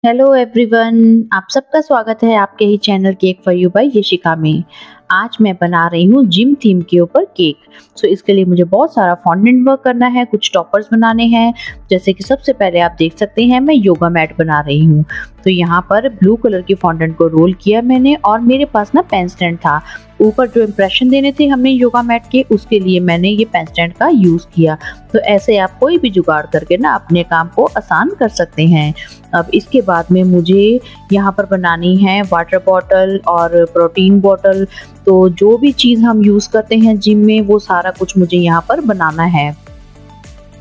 Hello everyone, आप सबका स्वागत है आपके ही channel cake for you by Yashika में। आज मैं बना रही हूँ जिम थीम के ऊपर केक। सो इसके लिए मुझे बहुत सारा फॉन्डेंट वर्क करना है, कुछ टॉपर्स बनाने हैं। जैसे कि सबसे पहले आप देख सकते हैं मैं योगा मैट बना रही हूँ। तो यहाँ पर ब्लू कलर की फॉन्डेंट को रोल किया मैंने और मेरे पास ना पेन स्टैंड था। ऊपर जो इम्प्रेशन देने थे हमने योगा मैट के, उसके लिए मैंने ये पेन स्टैंड का यूज़ किया। तो ऐसे आप कोई भी जुगाड़ करके ना अपने काम को आसान कर सकते हैं। अब इसके बाद में मुझे यहाँ पर बनानी है वाटर बॉटल और प्रोटीन बॉटल। तो जो भी चीज़ हम यूज़ करते हैं जिम में वो सारा कुछ मुझे यहाँ पर बनाना है।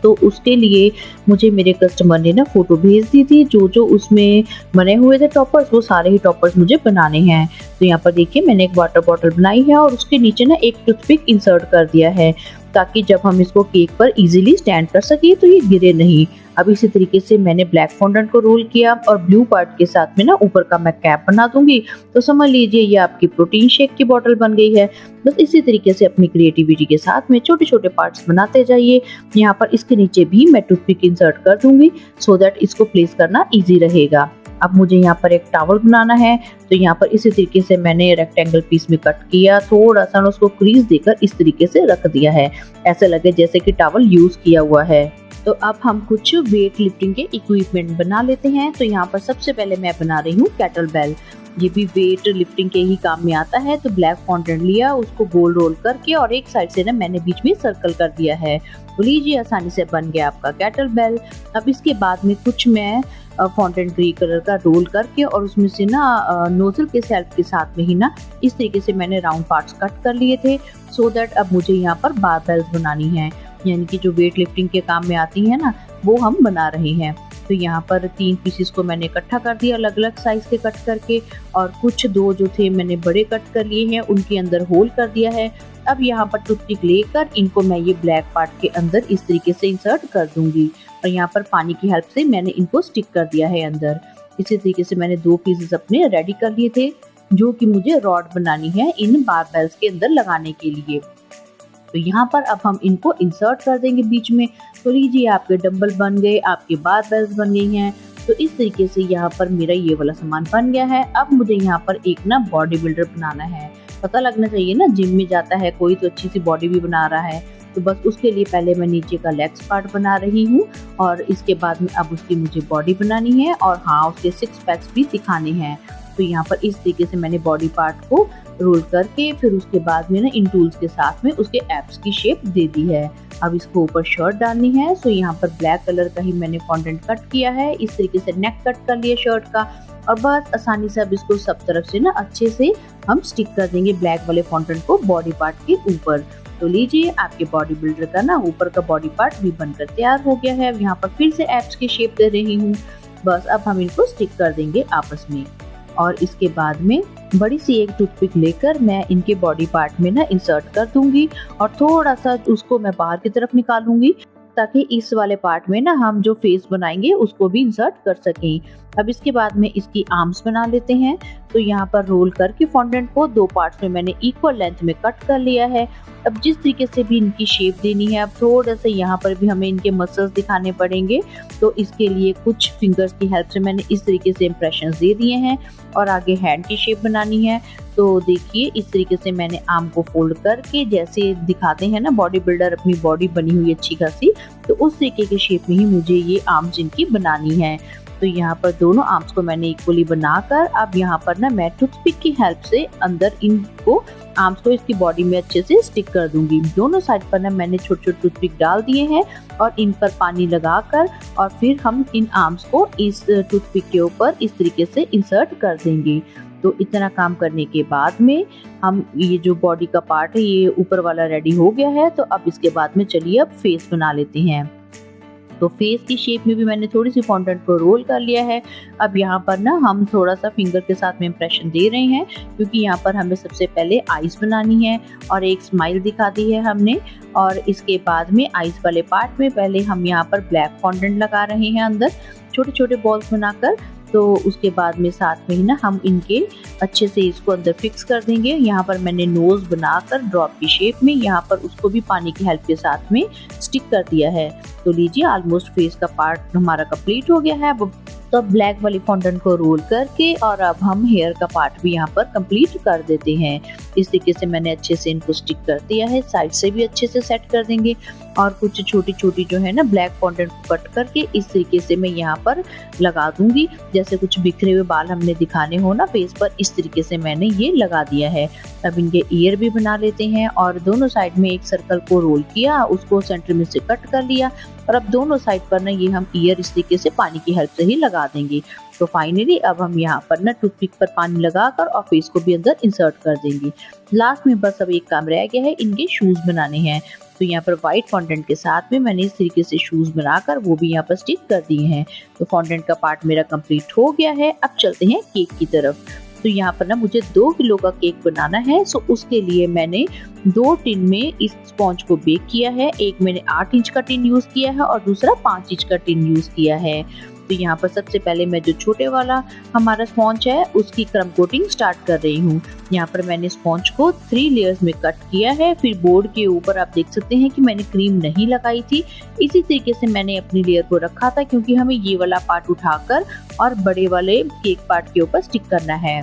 तो उसके लिए मुझे मेरे कस्टमर ने ना फ़ोटो भेज दी थी, जो जो उसमें बने हुए थे टॉपर्स, वो सारे ही टॉपर्स मुझे बनाने हैं। तो यहाँ पर देखिए मैंने एक वाटर बॉटल बनाई है और उसके नीचे ना एक टूथपिक इंसर्ट कर दिया है, ताकि जब हम इसको केक पर इजीली स्टैंड कर सके तो ये गिरे नहीं। अब इसी तरीके से मैंने ब्लैक फॉन्डेंट को रोल किया और ब्लू पार्ट के साथ में ना ऊपर का मैं कैप बना दूंगी। तो समझ लीजिए ये आपकी प्रोटीन शेक की बॉटल बन गई है। बस इसी तरीके से अपनी क्रिएटिविटी के साथ में छोटे छोटे पार्ट्स बनाते जाइए। यहाँ पर इसके नीचे भी मैं टूथपिक इंसर्ट कर दूंगी, सो दैट इसको प्लेस करना ईजी रहेगा। अब मुझे यहाँ पर एक टॉवल बनाना है। तो यहाँ पर इसी तरीके से मैंने रेक्टेंगल पीस में कट किया, थोड़ा सा उसको क्रीज देकर इस तरीके से रख दिया है, ऐसे लगे जैसे कि टॉवल यूज किया हुआ है। तो अब हम कुछ वेट लिफ्टिंग के इक्विपमेंट बना लेते हैं। तो यहाँ पर सबसे पहले मैं बना रही हूँ कैटल बेल। ये भी वेट लिफ्टिंग के ही काम में आता है। तो ब्लैक फॉन्टेंट लिया, उसको गोल रोल करके और एक साइड से ना मैंने बीच में सर्कल कर दिया है। तो लीजिए आसानी से बन गया आपका कैटल बेल। अब इसके बाद में कुछ मैं फॉन्टेंट ग्रे कलर का रोल करके और उसमें से ना नोजल के सेल्फ के साथ में ही ना इस तरीके से मैंने राउंड पार्ट्स कट कर लिए थे, सो दैट अब मुझे यहाँ पर बारबेल्स बनानी है, यानी कि जो वेट लिफ्टिंग के काम में आती है ना वो हम बना रहे हैं। तो यहाँ पर 3 पीसेस को मैंने इकट्ठा कर दिया अलग अलग साइज के कट करके, और कुछ 2 जो थे मैंने बड़े कट कर लिए हैं, उनके अंदर होल कर दिया है। अब यहाँ पर टूथपिक लेकर इनको मैं ये ब्लैक पार्ट के अंदर इस तरीके से इंसर्ट कर दूंगी और यहाँ पर पानी की हेल्प से मैंने इनको स्टिक कर दिया है अंदर। इसी तरीके से मैंने 2 पीसेस अपने रेडी कर लिए थे, जो कि मुझे रॉड बनानी है इन बारबेल्स के अंदर लगाने के लिए। तो यहाँ पर अब हम इनको इंसर्ट कर देंगे बीच में। तो लीजिए आपके डंबल बन गए, आपके बारबेल्स बन गई हैं। तो इस तरीके से यहाँ पर मेरा ये वाला सामान बन गया है। अब मुझे यहाँ पर एक ना बॉडी बिल्डर बनाना है। पता लगना चाहिए ना, जिम में जाता है कोई तो अच्छी सी बॉडी भी बना रहा है। तो बस उसके लिए पहले मैं नीचे का लेग्स पार्ट बना रही हूँ और इसके बाद में अब उसकी मुझे बॉडी बनानी है और हाँ उसके 6 पैक्स भी दिखाने हैं। तो यहाँ पर इस तरीके से मैंने बॉडी पार्ट को रोल करके फिर उसके बाद में ना इन टूल्स के साथ में उसके एप्स की शेप दे दी है। अब इसको ऊपर शर्ट डालनी है। सो यहाँ पर ब्लैक कलर का ही मैंने फॉन्टेंट कट किया है, इस तरीके से नेक कट कर लिया शर्ट का और बस आसानी से अब इसको सब तरफ से ना अच्छे से हम स्टिक कर देंगे ब्लैक वाले फॉन्टेंट को बॉडी पार्ट के ऊपर। तो लीजिए आपके बॉडी बिल्डर का ना ऊपर का बॉडी पार्ट भी बनकर तैयार हो गया है। यहाँ पर फिर से एप्स की शेप दे रही हूँ। बस अब हम इनको स्टिक कर देंगे आपस में और इसके बाद में बड़ी सी एक टूथपिक लेकर मैं इनके बॉडी पार्ट में ना इंसर्ट कर दूंगी और थोड़ा सा उसको मैं बाहर की तरफ निकालूंगी, ताकि इस वाले पार्ट में ना हम जो फेस बनाएंगे उसको भी इंसर्ट कर सकें। अब इसके बाद में इसकी आर्म्स बना लेते हैं। तो यहाँ पर रोल करके फॉन्डेंट को 2 पार्ट्स में मैंने इक्वल लेंथ में कट कर लिया है। अब जिस तरीके से भी इनकी शेप देनी है, अब थोड़ा सा यहाँ पर भी हमें इनके मसल्स दिखाने पड़ेंगे। तो इसके लिए कुछ फिंगर्स की हेल्प से मैंने इस तरीके से इंप्रेशंस दे दिए हैं और आगे हैंड की शेप बनानी है। तो देखिए इस तरीके से मैंने आर्म को फोल्ड करके जैसे दिखाते हैं ना बॉडी बिल्डर अपनी बॉडी बनी हुई अच्छी खासी, तो उस तरीके के शेप में ही मुझे ये आर्म्स इनकी बनानी है। तो यहाँ पर दोनों आर्म्स को मैंने इक्वली बनाकर अब यहाँ पर ना मैं टूथपिक की हेल्प से अंदर इनको आर्म्स को इसकी बॉडी में अच्छे से स्टिक कर दूंगी। दोनों साइड पर ना मैंने छोटे छोटे टूथपिक डाल दिए हैं और इन पर पानी लगाकर और फिर हम इन आर्म्स को इस टूथपिक के ऊपर इस तरीके से इंसर्ट कर देंगे। तो इतना काम करने के बाद में हम ये जो बॉडी का पार्ट है ये ऊपर वाला रेडी हो गया है। तो अब इसके बाद में चलिए अब फेस बना लेते हैं। तो फेस की शेप में भी मैंने थोड़ी सी फॉन्टेंट को रोल कर लिया है। अब यहाँ पर ना हम थोड़ा सा फिंगर के साथ में इम्प्रेशन दे रहे हैं, क्योंकि यहाँ पर हमें सबसे पहले आईज बनानी है और एक स्माइल दिखा दी है हमने। और इसके बाद में आईज वाले पार्ट में पहले हम यहाँ पर ब्लैक फॉन्टेंट लगा रहे हैं अंदर छोटे छोटे बॉल्स बनाकर। तो उसके बाद में साथ में ही ना हम इनके अच्छे से इसको अंदर फिक्स कर देंगे। यहाँ पर मैंने नोज बनाकर ड्रॉप की शेप में यहाँ पर उसको भी पानी की हेल्प के साथ में स्टिक कर दिया है। तो लीजिए ऑलमोस्ट फेस का पार्ट हमारा कंप्लीट हो गया है। अब तो अब ब्लैक वाली फॉन्डेंट को रोल करके और अब हम हेयर का पार्ट भी यहाँ पर कंप्लीट कर देते हैं। इस तरीके से मैंने अच्छे से इनको स्टिक कर दिया है, साइड से भी अच्छे से सेट कर देंगे और कुछ छोटी छोटी जो है ना ब्लैक फॉन्डेंट को कट करके इस तरीके से मैं यहाँ पर लगा दूंगी। जैसे कुछ बिखरे हुए बाल हमने दिखाने हो ना फेस पर, इस तरीके से मैंने ये लगा दिया है। अब इनके ईयर भी बना लेते हैं और दोनों साइड में एक सर्कल को रोल किया, उसको सेंटर में से कट कर लिया और अब दोनों साइड पर ना ये हम ईयर इस तरीके से पानी की हेल्प से ही लगा देंगे। तो फाइनली अब हम यहाँ पर ना टूथपिक पर पानी लगाकर और फेस को भी अंदर इंसर्ट कर देंगे। लास्ट में बस अब एक काम रह गया है, इनके शूज बनाने हैं। तो यहाँ पर व्हाइट फॉन्डेंट के साथ में मैंने इस तरीके से शूज बनाकर वो भी यहाँ पर स्टिक कर दिए हैं। तो फॉन्डेंट का पार्ट मेरा कंप्लीट हो गया है। अब चलते हैं केक की तरफ। तो यहाँ पर ना मुझे 2 किलो का केक बनाना है। सो उसके लिए मैंने 2 टिन में इस स्पॉन्ज को बेक किया है। एक मैंने 8 इंच का टिन यूज किया है और दूसरा 5 इंच का टिन यूज किया है। तो यहाँ पर सबसे पहले मैं जो छोटे वाला हमारा स्पॉन्ज है उसकी क्रम कोटिंग स्टार्ट कर रही हूँ। यहाँ पर मैंने स्पॉन्ज को 3 लेयर्स में कट किया है। फिर बोर्ड के ऊपर आप देख सकते हैं कि मैंने क्रीम नहीं लगाई थी। इसी तरीके से मैंने अपनी लेयर को रखा था क्योंकि हमें ये वाला पार्ट उठाकर और बड़े वाले केक पार्ट के ऊपर स्टिक करना है।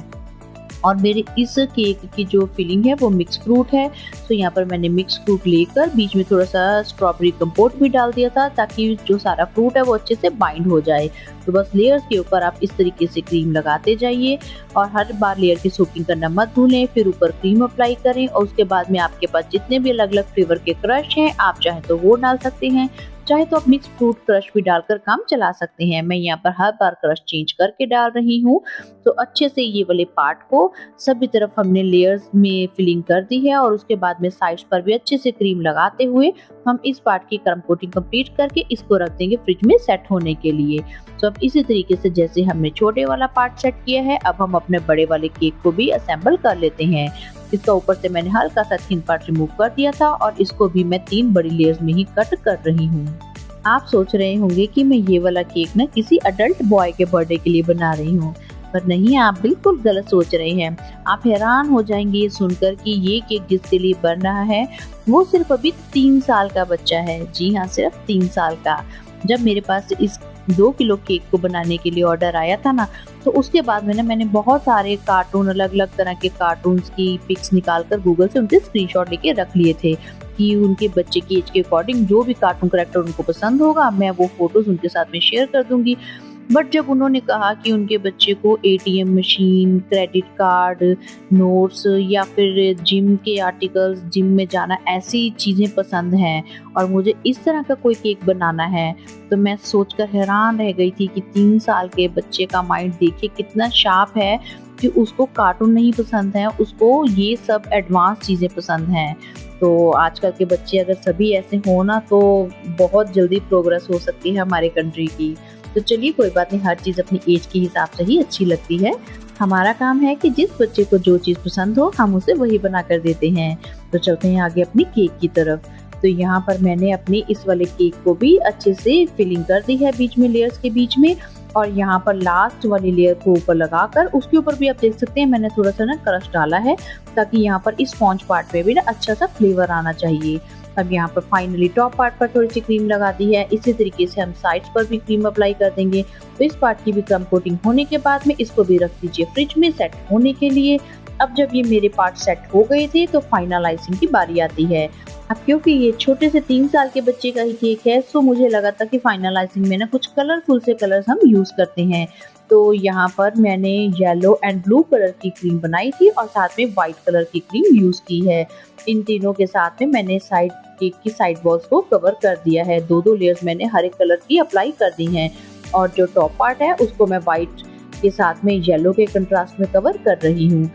और मेरे इस केक की जो फिलिंग है वो मिक्स फ्रूट है। तो यहाँ पर मैंने मिक्स फ्रूट लेकर बीच में थोड़ा सा स्ट्रॉबेरी कंपोट भी डाल दिया था ताकि जो सारा फ्रूट है वो अच्छे से बाइंड हो जाए। तो बस लेयर्स के ऊपर आप इस तरीके से क्रीम लगाते जाइए और हर बार लेयर की सोकिंग करना मत भूलें। फिर ऊपर क्रीम अप्लाई करें और उसके बाद में आपके पास जितने भी अलग अलग फ्लेवर के क्रश हैं आप चाहे तो वो डाल सकते हैं, चाहे तो आप मिक्स फ्रूट क्रश भी डालकर काम चला सकते हैं। मैं यहाँ पर हर बार क्रश चेंज करके डाल रही हूँ। तो अच्छे से ये वाले पार्ट को सभी तरफ हमने लेयर्स में फिलिंग कर दी है और उसके बाद में साइड्स पर भी अच्छे से क्रीम लगाते हुए हम इस पार्ट की क्रम कोटिंग कंप्लीट करके इसको रख देंगे फ्रिज में सेट होने के लिए। तो अब इसी तरीके से जैसे हमने छोटे वाला पार्ट सेट किया है, अब हम अपने बड़े वाले केक को भी असेंबल कर लेते हैं। इसका ऊपर से मैंने हल्का सा थिन पार्ट रिमूव कर दिया था और इसको भी मैं 3 बड़ी लेयर्स में ही कट कर रही हूँ। आप सोच रहे होंगे कि मैं ये वाला केक ना किसी अडल्ट बॉय के बर्थडे के लिए बना रही हूँ, पर नहीं, आप बिल्कुल गलत सोच रहे हैं। आप हैरान हो जाएंगे ये सुनकर कि ये केक जिसके लिए बन रहा है वो सिर्फ अभी 3 साल का बच्चा है। जी हाँ, सिर्फ 3 साल का। जब मेरे पास इस 2 किलो केक को बनाने के लिए ऑर्डर आया था ना, तो उसके बाद में ना मैंने बहुत सारे कार्टून, अलग अलग तरह के कार्टून्स की पिक्स निकाल कर गूगल से उनके स्क्रीनशॉट लेके रख लिए थे कि उनके बच्चे की एज के अकॉर्डिंग जो भी कार्टून कैरेक्टर उनको पसंद होगा मैं वो फोटोज उनके साथ में शेयर कर दूंगी। बट जब उन्होंने कहा कि उनके बच्चे को ATM machine, credit card, notes या फिर जिम के आर्टिकल्स, जिम में जाना, ऐसी चीज़ें पसंद हैं और मुझे इस तरह का कोई केक बनाना है, तो मैं सोचकर हैरान रह गई थी कि 3 साल के बच्चे का माइंड देखिए कितना शार्प है कि उसको कार्टून नहीं पसंद है, उसको ये सब एडवांस चीज़ें पसंद हैं। तो आजकल के बच्चे अगर सभी ऐसे हो ना तो बहुत जल्दी प्रोग्रेस हो सकती है हमारे कंट्री की। तो चलिए कोई बात नहीं, हर चीज़ अपनी एज के हिसाब से ही अच्छी लगती है। हमारा काम है कि जिस बच्चे को जो चीज़ पसंद हो हम उसे वही बना कर देते हैं। तो चलते हैं आगे अपनी केक की तरफ। तो यहाँ पर मैंने अपने इस वाले केक को भी अच्छे से फिलिंग कर दी है बीच में लेयर्स के बीच में, और यहाँ पर लास्ट वाली लेयर को ऊपर लगाकर उसके ऊपर भी आप देख सकते हैं मैंने थोड़ा सा ना क्रश डाला है ताकि यहाँ पर इस स्पॉन्ज पार्ट पे भी ना अच्छा सा फ्लेवर आना चाहिए। अब यहाँ पर फाइनली टॉप पार्ट पर थोड़ी सी क्रीम लगा दी है। इसी तरीके से हम साइड्स पर भी क्रीम अप्लाई कर देंगे। तो इस पार्ट की भी क्रम कोटिंग होने के बाद में इसको भी रख दीजिए फ्रिज में सेट होने के लिए। अब जब ये मेरे पार्ट सेट हो गए थे तो फाइनलाइजिंग की बारी आती है। अब क्योंकि ये छोटे से 3 साल के बच्चे का ही केक है, सो मुझे लगा था कि फाइनलाइजिंग में ना कुछ कलरफुल से कलर्स हम यूज करते हैं। तो यहाँ पर मैंने येलो एंड ब्लू कलर की क्रीम बनाई थी और साथ में व्हाइट कलर की क्रीम यूज की है। इन तीनों के साथ में मैंने साइड केक की साइड वॉल्स को कवर कर दिया है। 2-2 लेयर्स मैंने हर एक कलर की अप्लाई कर दी हैं और जो टॉप पार्ट है उसको मैं व्हाइट के साथ में येलो के कंट्रास्ट में कवर कर रही हूँ।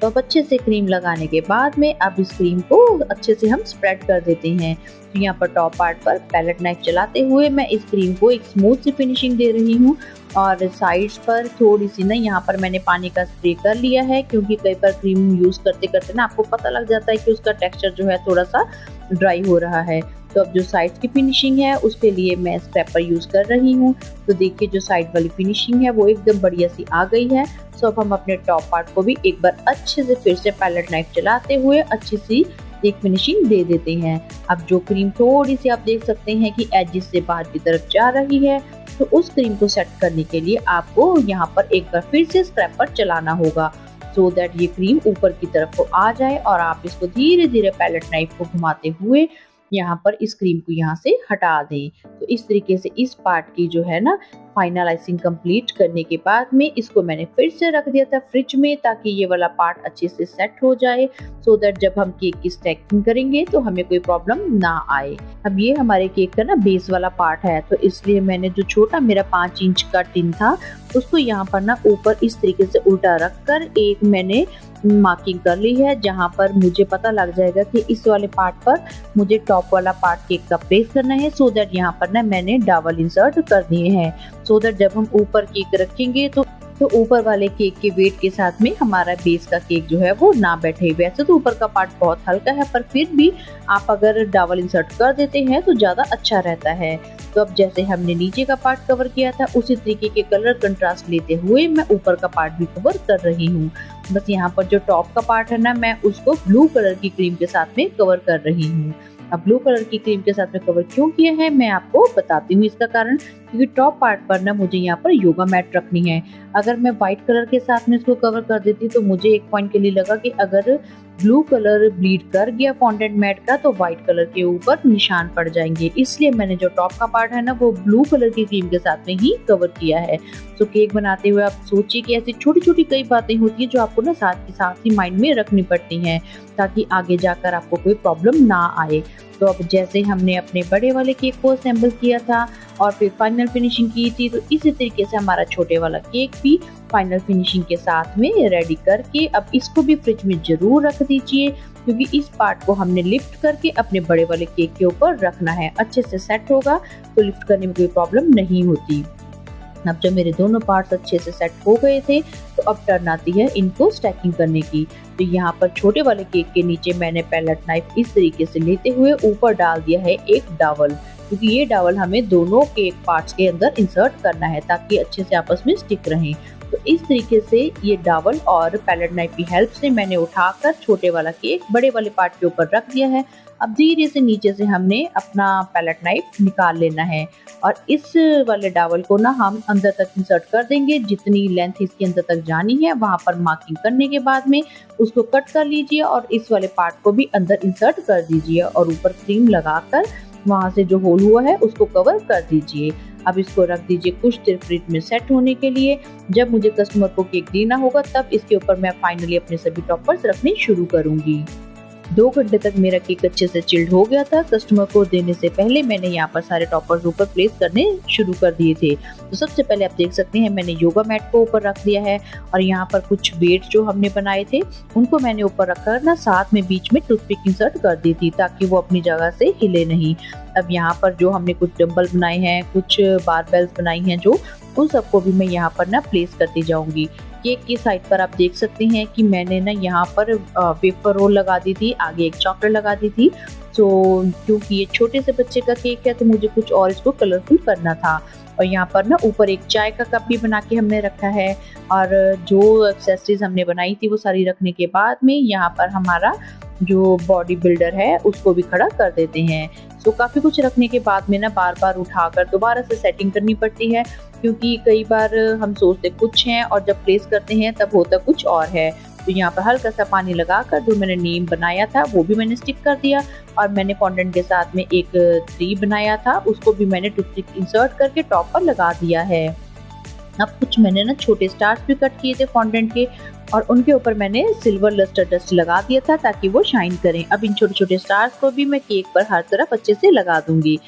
तो अब अच्छे से क्रीम लगाने के बाद में अब इस क्रीम को अच्छे से हम स्प्रेड कर देते हैं। तो यहाँ पर टॉप पार्ट पर पैलेट नाइफ चलाते हुए मैं इस क्रीम को एक स्मूथ सी फिनिशिंग दे रही हूँ और साइड्स पर थोड़ी सी ना यहाँ पर मैंने पानी का स्प्रे कर लिया है, क्योंकि कई बार क्रीम यूज करते करते ना आपको पता लग जाता है कि उसका टेक्सचर जो है थोड़ा सा ड्राई हो रहा है। तो अब जो साइड की फिनिशिंग है उसके लिए मैं स्क्रैपर यूज कर रही हूँ। तो देखिए जो साइड वाली फिनिशिंग है वो एकदम बढ़िया सी आ गई है। सो अब हम अपने टॉप पार्ट को भी एक बार अच्छे से फिर से पैलेट नाइफ चलाते हुए अच्छी सी एक फिनिशिंग दे देते हैं। अब जो क्रीम थोड़ी सी आप देख सकते हैं कि एजिस से बाहर की तरफ जा रही है, तो उस क्रीम को सेट करने के लिए आपको यहाँ पर एक बार फिर से स्क्रैपर चलाना होगा, सो दैट ये क्रीम ऊपर की तरफ को आ जाए और आप इसको धीरे धीरे पैलेट नाइफ को घुमाते हुए यहाँ पर इस क्रीम को यहाँ से हटा दें। तो इस तरीके से इस पार्ट की जो है ना फाइनलाइजिंग कंप्लीट करने के बाद में इसको मैंने फिर से रख दिया था फ्रिज में, ताकि ये वाला पार्ट अच्छे से सेट हो जाए, सो दैट जब हम केक की स्टैकिंग करेंगे तो हमें कोई प्रॉब्लम ना आए। अब ये हमारे केक का ना बेस वाला पार्ट है, तो इसलिए मैंने जो छोटा मेरा 5 इंच का टिन था उसको यहाँ पर ना ऊपर इस तरीके से उल्टा रखकर एक मैंने मार्किंग कर ली है, जहाँ पर मुझे पता लग जाएगा कि इस वाले पार्ट पर मुझे टॉप वाला पार्ट केक का प्लेस करना है, सो दैट यहाँ पर ना मैंने डॉवल इंसर्ट कर दिए हैं, सो दैट जब हम ऊपर केक रखेंगे तो ऊपर वाले केक के वेट के साथ में हमारा बेस का केक जो है वो ना बैठे। वैसे तो ऊपर का पार्ट बहुत हल्का है, पर फिर भी आप अगर डॉवल इंसर्ट कर देते हैं तो ज़्यादा अच्छा रहता है। तो अब जैसे हमने नीचे का पार्ट कवर किया था उसी तरीके के कलर कंट्रास्ट लेते हुए मैं ऊपर का पार्ट भी कवर कर रही हूँ। बस यहाँ पर जो टॉप का पार्ट है ना, मैं उसको ब्लू कलर की क्रीम के साथ में कवर कर रही हूँ। अब ब्लू कलर की क्रीम के साथ में कवर क्यों किया है मैं आपको बताती हूँ इसका कारण, क्योंकि टॉप पार्ट पर ना मुझे यहाँ पर योगा मैट रखनी है। अगर मैं व्हाइट कलर के साथ में इसको कवर कर देती तो मुझे एक पॉइंट के लिए लगा कि अगर ब्लू कलर ब्लीड कर गया फॉन्डेंट मैट का तो व्हाइट कलर के ऊपर निशान पड़ जाएंगे, इसलिए मैंने जो टॉप का पार्ट है ना वो ब्लू कलर की क्रीम के साथ में ही कवर किया है। तो केक बनाते हुए आप सोचिए कि ऐसी छोटी छोटी कई बातें होती हैं जो आपको ना साथ ही माइंड में रखनी पड़ती हैं, ताकि आगे जाकर आपको कोई प्रॉब्लम ना आए। तो अब जैसे हमने अपने बड़े वाले केक को असेंबल किया था और फिर फाइनल फिनिशिंग की थी, तो इसी तरीके से हमारा छोटे वाला केक भी फाइनल फिनिशिंग के साथ में रेडी करके अब इसको भी फ्रिज में जरूर रख दीजिए, क्योंकि इस पार्ट को हमने लिफ्ट करके अपने बड़े वाले केक के ऊपर रखना है। अच्छे से सेट होगा तो लिफ्ट करने में कोई प्रॉब्लम नहीं होती। अब जब मेरे दोनों पार्ट्स अच्छे से सेट हो गए थे तो अब टर्न आती है इनको स्टैकिंग करने की। तो यहाँ पर छोटे वाले केक के नीचे मैंने पैलेट नाइफ इस तरीके से लेते हुए ऊपर डाल दिया है एक डॉवल, क्योंकि ये डॉवल हमें दोनों केक पार्ट्स के अंदर इंसर्ट करना है ताकि अच्छे से आपस में स्टिक रहें। तो इस तरीके से ये डॉवल और पैलेट नाइफ की हेल्प से मैंने उठाकर छोटे वाला केक बड़े वाले पार्ट के ऊपर रख दिया है। अब धीरे से नीचे से हमने अपना पैलेट नाइफ निकाल लेना है और इस वाले डॉवल को ना हम अंदर तक इंसर्ट कर देंगे। जितनी लेंथ इसके अंदर तक जानी है वहां पर मार्किंग करने के बाद में उसको कट कर लीजिए और इस वाले पार्ट को भी अंदर इंसर्ट कर दीजिए और ऊपर क्रीम लगाकर वहां से जो होल हुआ है उसको कवर कर दीजिए। अब इसको रख दीजिए कुछ देर फ्रिज में सेट होने के लिए। जब मुझे कस्टमर को केक देना होगा तब इसके ऊपर मैं फाइनली अपने सभी टॉपर्स रखने शुरू करूंगी। 2 घंटे तक मेरा केक अच्छे से चिल्ड हो गया था। कस्टमर को देने से पहले मैंने यहाँ पर सारे टॉपर्स ऊपर प्लेस करने शुरू कर दिए थे। तो सबसे पहले आप देख सकते हैं मैंने योगा मैट को ऊपर रख दिया है और यहाँ पर कुछ वेट जो हमने बनाए थे उनको मैंने ऊपर रखकर ना साथ में बीच में टूथपिक इंसर्ट कर दी थी ताकि वो अपनी जगह से हिले नहीं। अब यहाँ पर जो हमने कुछ डंबल बनाए हैं, कुछ बारबेल्स बनाई हैं जो, उन सबको भी मैं यहाँ पर ना प्लेस करती जाऊंगी। केक की साइड पर आप देख सकते हैं कि मैंने ना यहाँ पर वेफर रोल लगा दी थी, आगे एक चॉकलेट लगा दी थी। तो क्योंकि ये छोटे से बच्चे का केक है तो मुझे कुछ और इसको कलरफुल करना था। और यहाँ पर ना ऊपर एक चाय का कप भी बना के हमने रखा है और जो एक्सेसरीज हमने बनाई थी वो सारी रखने के बाद में यहाँ पर हमारा जो बॉडी बिल्डर है उसको भी खड़ा कर देते हैं। तो काफ़ी कुछ रखने के बाद में ना बार बार उठाकर दोबारा से सेटिंग करनी पड़ती है, क्योंकि कई बार हम सोचते कुछ हैं और जब प्लेस करते हैं तब होता कुछ और है। तो यहाँ पर हल्का सा पानी लगाकर जो मैंने नेम बनाया था वो भी मैंने स्टिक कर दिया और मैंने फॉन्डेंट के साथ में एक ट्री बनाया था उसको भी मैंने टूथपिक इंसर्ट करके टॉप पर लगा दिया है। अब कुछ मैंने ना छोटे स्टार्स भी कट किए थे फॉन्डेंट के और उनके ऊपर मैंने सिल्वर लस्टर डस्ट लगा दिया था ताकि वो शाइन करें। अब इन छोटे छोटे स्टार्स को भी मैं केक पर हर तरफ अच्छे से लगा दूंगी।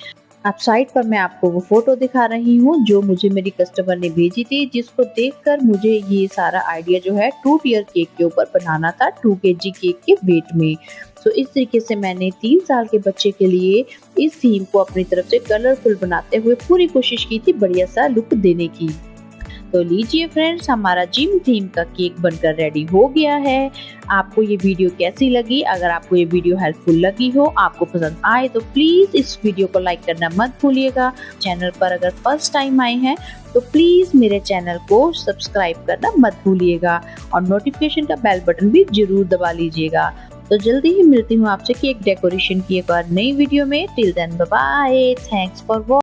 अब साइड पर मैं आपको वो फोटो दिखा रही हूँ जो मुझे मेरी कस्टमर ने भेजी थी, जिसको देखकर मुझे ये सारा आइडिया जो है 2 टियर केक के ऊपर बनाना था 2 kg केक के वेट में। तो इस तरीके से मैंने 3 साल के बच्चे के लिए इस थीम को अपनी तरफ से कलरफुल बनाते हुए पूरी कोशिश की थी बढ़िया सा लुक देने की। तो लीजिए फ्रेंड्स, हमारा जिम थीम का केक बनकर रेडी हो गया है। आपको ये वीडियो कैसी लगी? अगर आपको ये वीडियो हेल्पफुल लगी हो, आपको पसंद आए तो प्लीज इस वीडियो को लाइक करना मत भूलिएगा। चैनल पर अगर फर्स्ट टाइम आए हैं तो प्लीज मेरे चैनल को सब्सक्राइब करना मत भूलिएगा और नोटिफिकेशन का बेल बटन भी जरूर दबा लीजिएगा। तो जल्दी ही मिलती हूँ आपसे केक डेकोरेशन की एक और नई वीडियो में। Till then bye bye, thanks for watching.